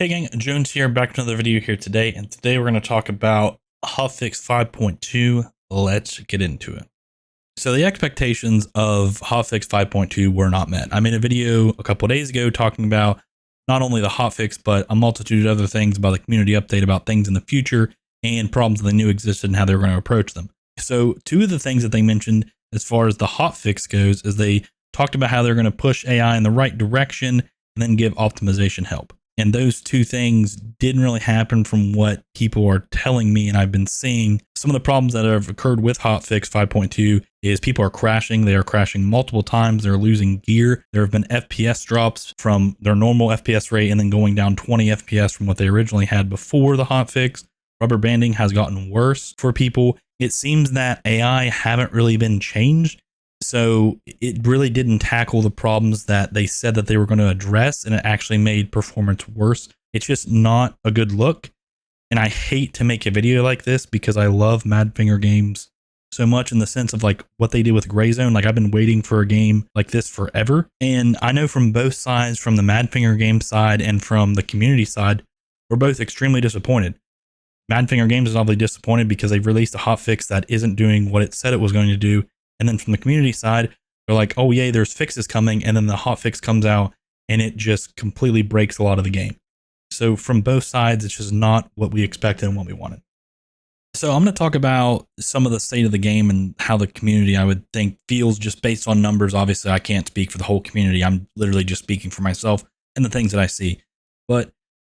Hey gang, Jones here, back with another video here today, and today we're going to talk about hotfix 5.2. Let's get into it. So the expectations of hotfix 5.2 were not met. I made a video a couple of days ago talking about not only the hotfix, but a multitude of other things about the community update, about things in the future and problems that they knew existed and how they were going to approach them. So two of the things that they mentioned as far as the hotfix goes is they talked about how they're going to push AI in the right direction and then give optimization help. And those two things didn't really happen from what people are telling me. And I've been seeing some of the problems that have occurred with hotfix 5.2 is people are crashing. They are crashing multiple times. They're losing gear. There have been FPS drops from their normal FPS rate and then going down 20 FPS from what they originally had before the hotfix. Rubber banding has gotten worse for people. It seems that AI haven't really been changed. So it really didn't tackle the problems that they said that they were going to address, and it actually made performance worse. It's just not a good look. And I hate to make a video like this because I love Madfinger games so much in the sense of like what they did with Grayzone. Like I've been waiting for a game like this forever. And I know from both sides, from the Madfinger game side and from the community side, we're both extremely disappointed. Madfinger Games is obviously disappointed because they've released a hotfix that isn't doing what it said it was going to do. And then from the community side, they're like, oh, yay, there's fixes coming. And then the hotfix comes out and it just completely breaks a lot of the game. So from both sides, it's just not what we expected and what we wanted. So I'm going to talk about some of the state of the game and how the community, I would think, feels just based on numbers. Obviously, I can't speak for the whole community. I'm literally just speaking for myself and the things that I see. But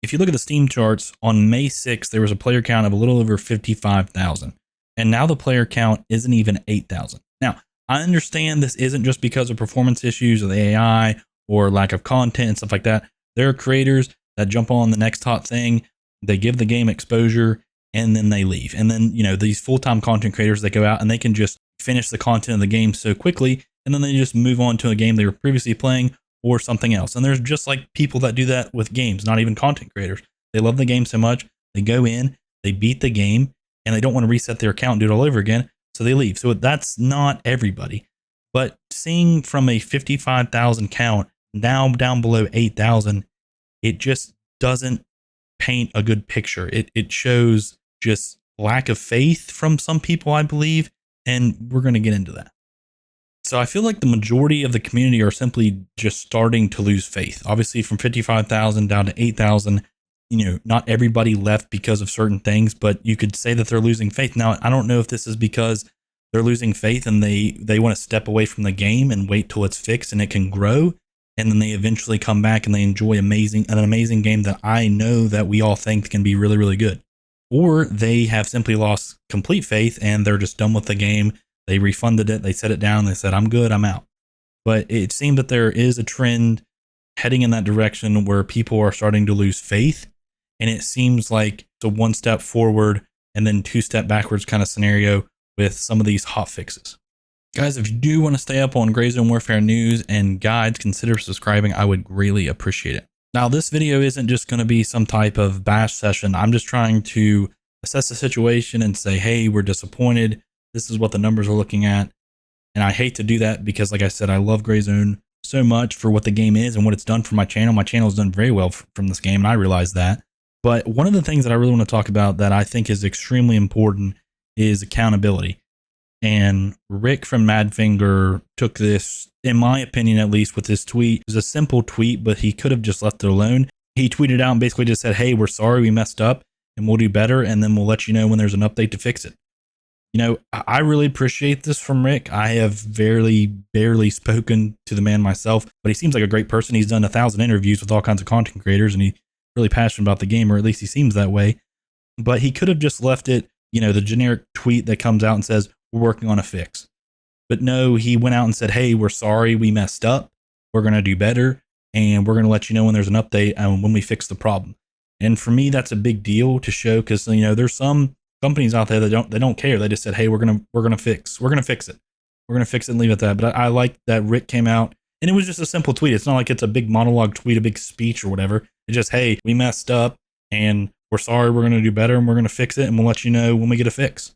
if you look at the Steam charts, on May 6th, there was a player count of a little over 55,000. And now the player count isn't even 8,000. Now, I understand this isn't just because of performance issues of the AI or lack of content and stuff like that. There are creators that jump on the next hot thing, they give the game exposure, and then they leave. And then, you know, these full-time content creators, they go out and they can just finish the content of the game so quickly, and then they just move on to a game they were previously playing or something else. And there's just like people that do that with games, not even content creators. They love the game so much, they go in, they beat the game, and they don't want to reset their account and do it all over again. So they leave. So that's not everybody. But seeing from a 55,000 count now down below 8,000, it just doesn't paint a good picture. It shows just lack of faith from some people, I believe. And we're going to get into that. So I feel like the majority of the community are simply just starting to lose faith. Obviously, from 55,000 down to 8,000, you know, not everybody left because of certain things, but you could say that they're losing faith. Now, I don't know if this is because they're losing faith and they want to step away from the game and wait till it's fixed and it can grow. And then they eventually come back and they enjoy an amazing game that I know that we all think can be really, really good. Or they have simply lost complete faith and they're just done with the game. They refunded it. They set it down. They said, I'm good. I'm out. But it seems that there is a trend heading in that direction where people are starting to lose faith. And it seems like it's a one step forward and then two step backwards kind of scenario with some of these hot fixes. Guys, if you do want to stay up on Grayzone Warfare news and guides, consider subscribing. I would greatly appreciate it. Now, this video isn't just going to be some type of bash session. I'm just trying to assess the situation and say, hey, we're disappointed. This is what the numbers are looking at. And I hate to do that because, like I said, I love Grayzone so much for what the game is and what it's done for my channel. My channel has done very well from this game, and I realize that. But one of the things that I really want to talk about that I think is extremely important is accountability. And Rick from Madfinger took this, in my opinion at least, with this tweet. It was a simple tweet, but he could have just left it alone. He tweeted out and basically just said, hey, we're sorry we messed up and we'll do better, and then we'll let you know when there's an update to fix it. You know, I really appreciate this from Rick. I have barely spoken to the man myself, but he seems like a great person. He's done 1,000 interviews with all kinds of content creators, and he's really passionate about the game, or at least he seems that way. But he could have just left it, you know, the generic tweet that comes out and says, we're working on a fix. But no, he went out and said, hey, we're sorry we messed up. We're going to do better. And we're going to let you know when there's an update and when we fix the problem. And for me, that's a big deal to show because, you know, there's some companies out there that don't care. They just said, hey, we're going to fix it. We're going to fix it and leave it at that. But I like that Rick came out and it was just a simple tweet. It's not like it's a big monologue tweet, a big speech or whatever. It's just, hey, we messed up and we're sorry. We're going to do better and we're going to fix it. And we'll let you know when we get a fix.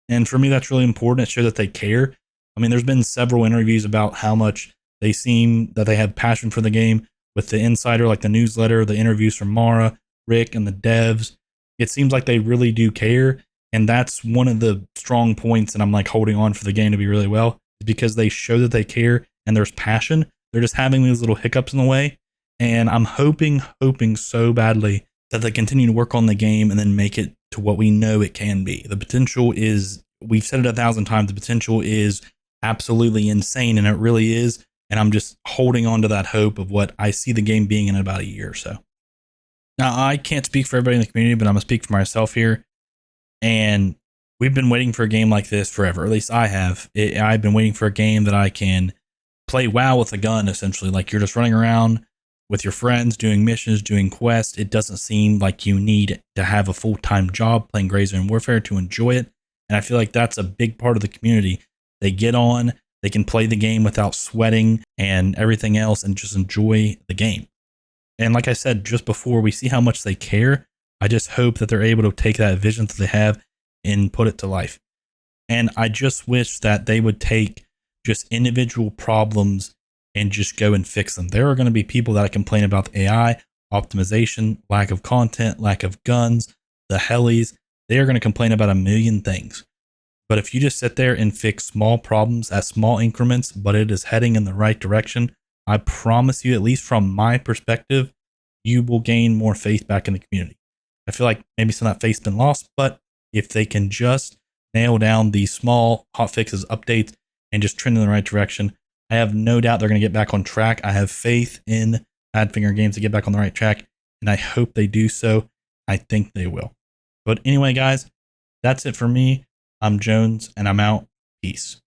And for me, that's really important. It shows that they care. I mean, there's been several interviews about how much they seem that they have passion for the game. with the insider, like the newsletter, the interviews from Mara, Rick, and the devs. It seems like they really do care. And that's one of the strong points that I'm like holding on for the game to be really well, because they show that they care and there's passion. They're just having these little hiccups in the way. And I'm hoping so badly that they continue to work on the game and then make it to what we know it can be. The potential is, we've said it 1,000 times, the potential is absolutely insane, and it really is. And I'm just holding on to that hope of what I see the game being in about a year or so. Now, I can't speak for everybody in the community, but I'm going to speak for myself here. And we've been waiting for a game like this forever. At least I have. I've been waiting for a game that I can play WoW with a gun, essentially. Like, you're just running around with your friends, doing missions, doing quests. It doesn't seem like you need to have a full-time job playing Grey Zone Warfare to enjoy it. And I feel like that's a big part of the community. They get on, they can play the game without sweating and everything else and just enjoy the game. And like I said just before, we see how much they care. I just hope that they're able to take that vision that they have and put it to life. And I just wish that they would take just individual problems and just go and fix them. There are going to be people that complain about the AI, optimization, lack of content, lack of guns, the helis. They are going to complain about a million things. But if you just sit there and fix small problems at small increments, but it is heading in the right direction, I promise you, at least from my perspective, you will gain more faith back in the community. I feel like maybe some of that faith's been lost, but if they can just nail down these small hot fixes, updates, and just trend in the right direction, I have no doubt they're going to get back on track. I have faith in Badfinger Games to get back on the right track, and I hope they do so. I think they will. But anyway, guys, that's it for me. I'm Jones, and I'm out. Peace.